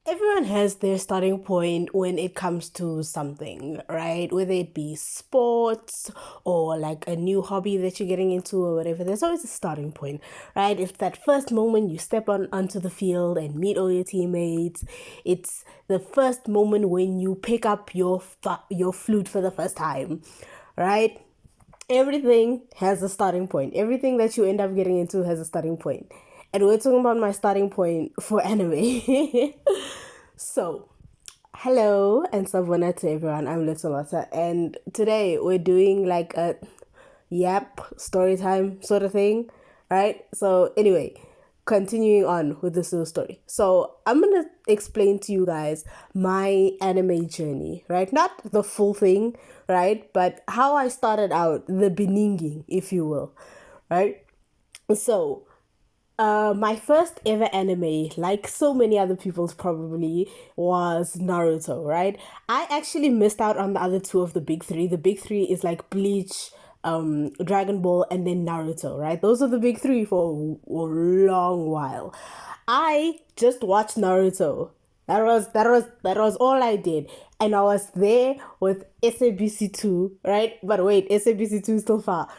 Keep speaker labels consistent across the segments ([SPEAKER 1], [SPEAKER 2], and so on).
[SPEAKER 1] Everyone has their starting point when it comes to something, right? Whether it be sports or like a new hobby that you're getting into or whatever, there's always a starting point, right? It's that first moment you step onto the field and meet all your teammates. It's the first moment when you pick up your flute for the first time, right? Everything has a starting point. Everything that you end up getting into has a starting point. And we're talking about my starting point for anime. So, hello and sabona to everyone. I'm Little Lotta, and today we're doing like a story time sort of thing, right? So, anyway, continuing on with this little story. So, I'm gonna explain to you guys my anime journey, right? Not the full thing, right? But how I started out, the beginning, if you will, right? So, my first ever anime, like so many other people's probably, was Naruto, right? I actually missed out on the other two of the big three. The big three is like Bleach, Dragon Ball, and then Naruto, right? Those are the big three for a long while. I just watched Naruto. That was all I did. And I was there with SABC2, right? But wait, SABC2 is still far.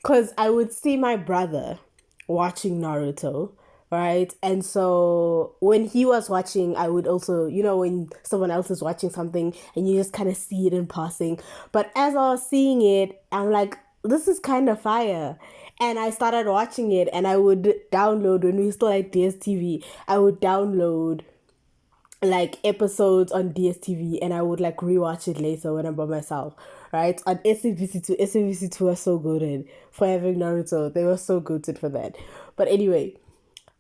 [SPEAKER 1] Cause I would see my brother watching Naruto, right? And so when he was watching, I would also, when someone else is watching something and you just kind of see it in passing. But as I was seeing it, I'm like, this is kind of fire. And I started watching it and I would download, when we still had DSTV, I would download like episodes on DSTV and I would like rewatch it later when I'm by myself, right? On SABC2, SABC2 was so good for having Naruto. They were so good for that. But anyway,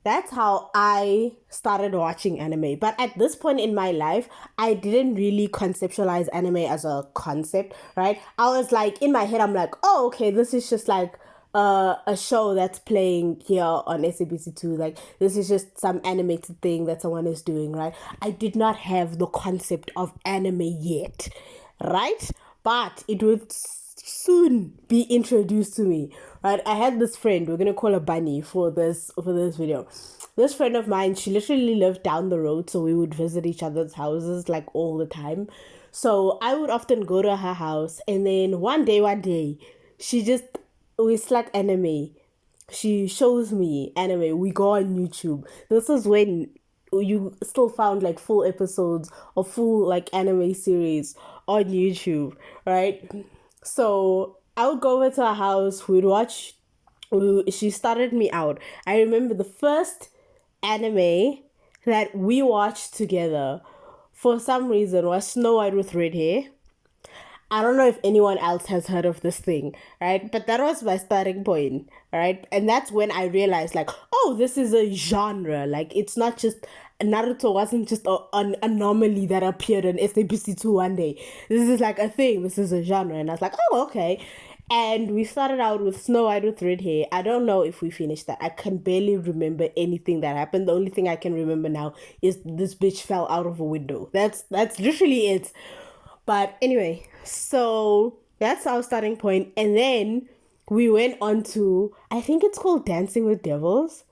[SPEAKER 1] that's how I started watching anime. But at this point in my life, I didn't really conceptualize anime as a concept, right? I was like, in my head, I'm like, oh, okay, this is just like a show that's playing here on SABC2. Like, this is just some animated thing that someone is doing, right? I did not have the concept of anime yet, right? But it would soon be introduced to me, right? I had this friend, we're gonna call her Bunny for this video. This friend of mine, she literally lived down the road, so we would visit each other's houses like all the time. So I would often go to her house, and then one day she just, we slack anime, she shows me anime, we go on YouTube. This is when you still found like full episodes or full like anime series on YouTube, right? So I would go over to her house, we'd watch, she started me out. I remember the first anime that we watched together for some reason was Snow White with red hair. I don't know if anyone else has heard of this thing, right? But that was my starting point, right? And that's when I realized, like, oh, this is a genre. Like, it's not just, Naruto wasn't just an anomaly that appeared on SABC2 one day. This is like a thing. This is a genre. And I was like, oh, okay. And we started out with Snow White with red hair. I don't know if we finished that. I can barely remember anything that happened. The only thing I can remember now is this bitch fell out of a window. That's literally it. But anyway, so that's our starting point. And then we went on to, I think it's called Dancing with Devils.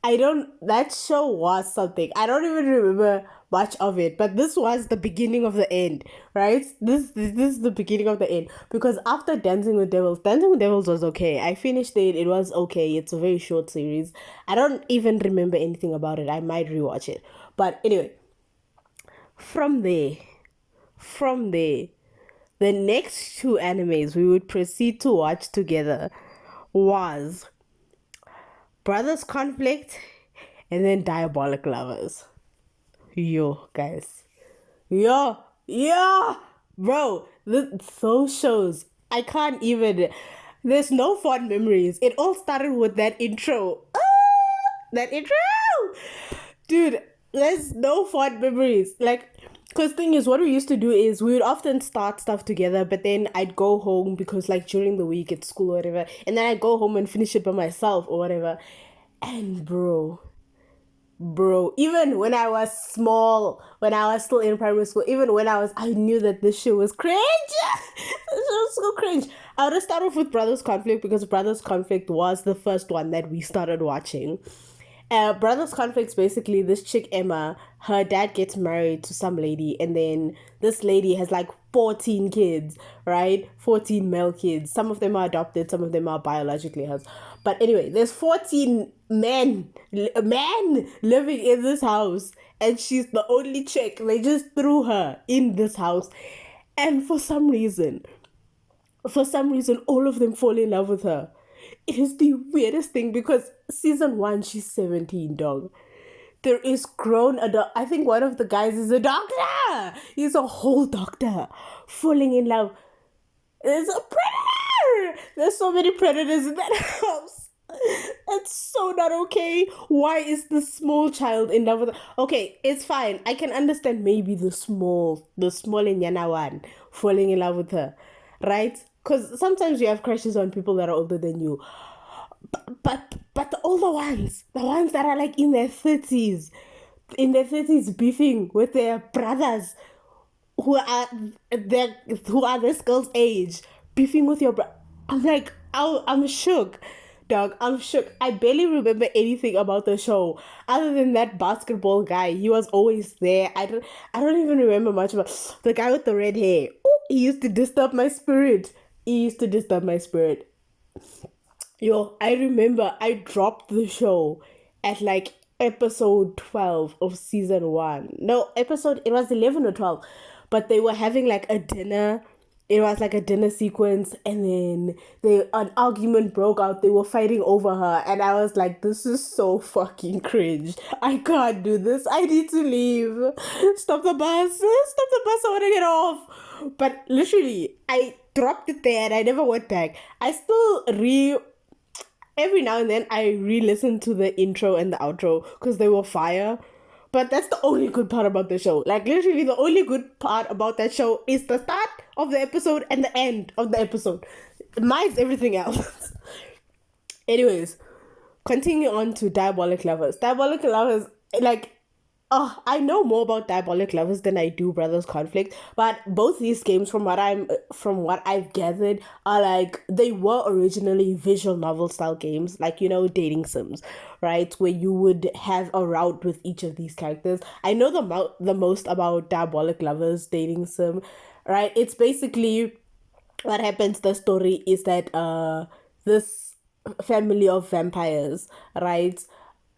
[SPEAKER 1] That show was something. I don't even remember much of it, but this was the beginning of the end, right? This is the beginning of the end. Because after Dancing with Devils was okay. I finished it, it was okay. It's a very short series. I don't even remember anything about it. I might rewatch it. But anyway, from there, from there, the next two animes we would proceed to watch together was Brothers Conflict and then Diabolic Lovers. Yo, guys. Yo, bro, those shows, I can't even, there's no fond memories. It all started with that intro. That intro! Dude, there's no fond memories. Like, because thing is, what we used to do is we would often start stuff together, but then I'd go home because like during the week at school or whatever, and then I'd go home and finish it by myself or whatever. And bro, even when I was small, when I was still in primary school, even when I knew that this show was cringe. This show was so cringe. I would start off with Brothers Conflict because Brothers Conflict was the first one that we started watching. Brothers Conflicts, basically this chick Emma, her dad gets married to some lady, and then this lady has like 14 kids, right? 14 male kids. Some of them are adopted, some of them are biologically hers. But anyway, there's 14 men living in this house, and she's the only chick. They just threw her in this house, and for some reason, all of them fall in love with her. It is the weirdest thing because season 1, she's 17, dog. There is grown adult. I think one of the guys is a doctor. He's a whole doctor falling in love. There's a predator. There's so many predators in that house. That's so not okay. Why is the small child in love with her? Okay, it's fine. I can understand maybe the small Inyana one falling in love with her, right? Because sometimes you have crushes on people that are older than you. But the older ones, the ones that are like in their 30s, beefing with their brothers who are this girl's age, beefing with your brother. I'm like, I'm shook. Dog, I'm shook. I barely remember anything about the show other than that basketball guy. He was always there. I don't even remember much about the guy with the red hair. Ooh, he used to disturb my spirit. Yo, I remember I dropped the show at like episode 12 of season 1. No, it was 11 or 12. But they were having like a dinner. It was like a dinner sequence, and then an argument broke out. They were fighting over her, and I was like, this is so fucking cringe. I can't do this. I need to leave. Stop the bus. I want to get off. But literally, I dropped it there and I never went back. I still every now and then I re-listen to the intro and the outro because they were fire. But that's the only good part about the show. Like, literally, the only good part about that show is the start of the episode and the end of the episode. Mine's everything else. Anyways, continue on to Diabolic Lovers. Diabolic Lovers, like, I know more about Diabolic Lovers than I do Brothers Conflict, but both these games, from what I've gathered, are like, they were originally visual novel style games, like, dating sims, right? Where you would have a route with each of these characters. I know the most about Diabolic Lovers dating sim, right? It's basically what happens. The story is that this family of vampires, right?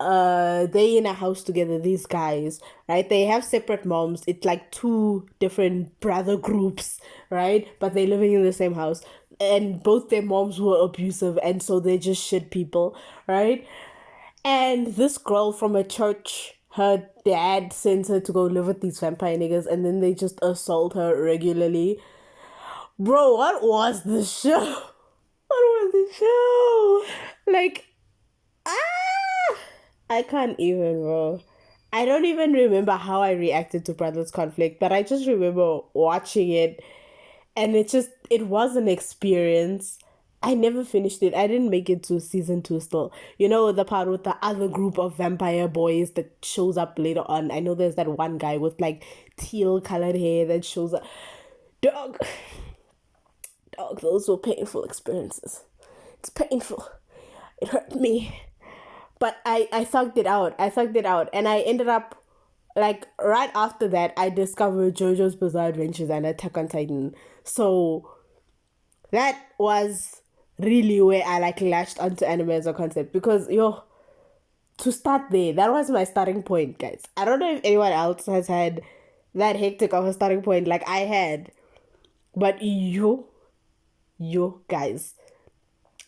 [SPEAKER 1] They in a house together, these guys, right? They have separate moms. It's like 2 different brother groups, right? But they're living in the same house, and both their moms were abusive, and so they're just shit people, right? And this girl from a church, her dad sends her to go live with these vampire niggas, and then they just assault her regularly. Bro, what was the show? Like, I can't even, bro. I don't even remember how I reacted to Brothers Conflict, but I just remember watching it, and it was an experience. I never finished it. I didn't make it to season 2 still. The part with the other group of vampire boys that shows up later on. I know there's that one guy with like teal colored hair that shows up. Dog, those were painful experiences. It's painful. It hurt me. But I thugged it out. And I ended up, like, right after that, I discovered JoJo's Bizarre Adventures and Attack on Titan. So that was really where I, like, latched onto anime as a concept. Because, to start there, that was my starting point, guys. I don't know if anyone else has had that hectic of a starting point like I had. But you guys.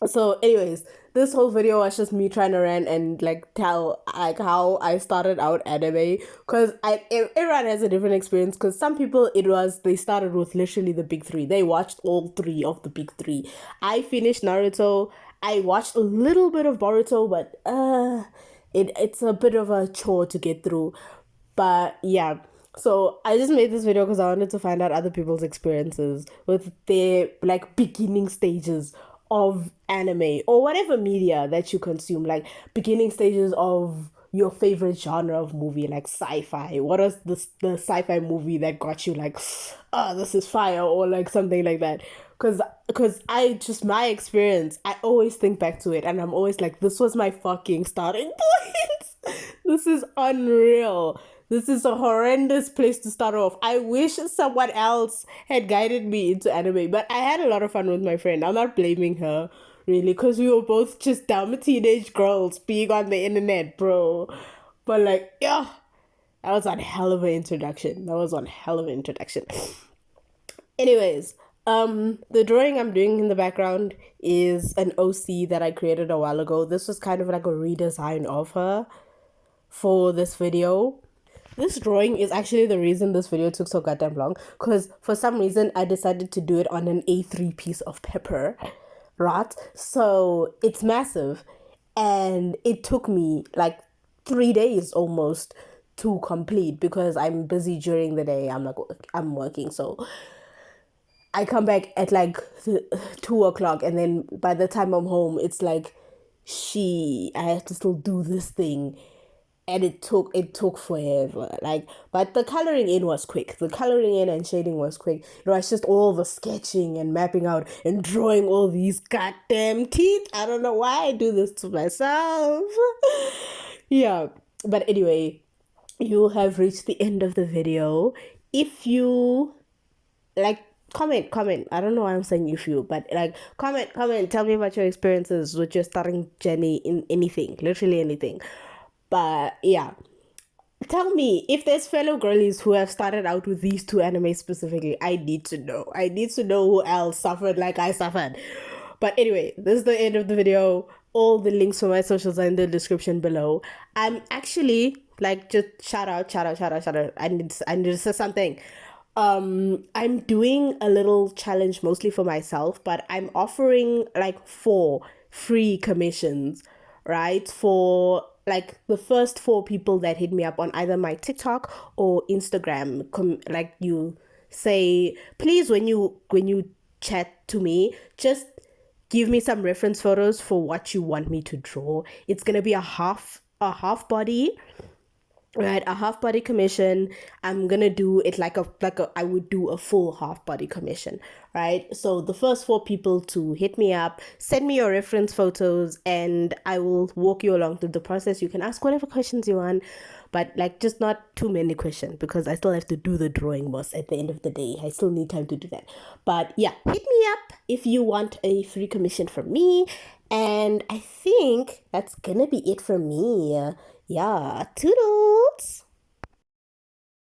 [SPEAKER 1] So anyways, this whole video was just me trying to rant and like tell like how I started out anime, because everyone has a different experience. Because some people, they started with literally the big 3. They watched all 3 of the big 3. I finished Naruto. I watched a little bit of Boruto, but it's a bit of a chore to get through. But yeah, so I just made this video because I wanted to find out other people's experiences with their like beginning stages of anime or whatever media that you consume, like beginning stages of your favorite genre of movie, like sci-fi. What was the sci-fi movie that got you like, this is fire, or like something like that? Because my experience, I always think back to it and I'm always like, this was my fucking starting point. This is unreal. This is a horrendous place to start off. I wish someone else had guided me into anime, but I had a lot of fun with my friend. I'm not blaming her, really, because we were both just dumb teenage girls being on the internet, bro. But, like, yeah, that was one hell of an introduction. That was one hell of an introduction. Anyways, the drawing I'm doing in the background is an OC that I created a while ago. This was kind of like a redesign of her for this video. This drawing is actually the reason this video took so goddamn long, because for some reason I decided to do it on an A3 piece of paper, right? So it's massive, and it took me like 3 days almost to complete because I'm busy during the day. I'm working, so I come back at like 2 o'clock, and then by the time I'm home, it's like I have to still do this thing, and it took forever. Like, but the coloring in was quick. The coloring in and shading was quick. It was just all the sketching and mapping out and drawing all these goddamn teeth. I don't know why I do this to myself. Yeah, but anyway, you have reached the end of the video. If you like, comment. I don't know why I'm saying if you, but like, comment, tell me about your experiences with your starting journey in anything, literally anything. But yeah, tell me if there's fellow girlies who have started out with these two animes specifically. I need to know. I need to know who else suffered like I suffered. But anyway, this is the end of the video. All the links for my socials are in the description below. I'm actually like, just shout out. I need to say something. I'm doing a little challenge mostly for myself, but I'm offering like 4 free commissions, right? For like the first 4 people that hit me up on either my TikTok or Instagram. Like, you say, please, when you chat to me, just give me some reference photos for what you want me to draw. It's gonna be a half body, right? A half body commission. I'm gonna do it like I would do a full half body commission, right? So the first 4 people to hit me up, send me your reference photos, and I will walk you along through the process. You can ask whatever questions you want, but like, just not too many questions, because I still have to do the drawing most at the end of the day. I still need time to do that. But yeah, hit me up if you want a free commission from me. And I think that's gonna be it from me. Yeah, toodles!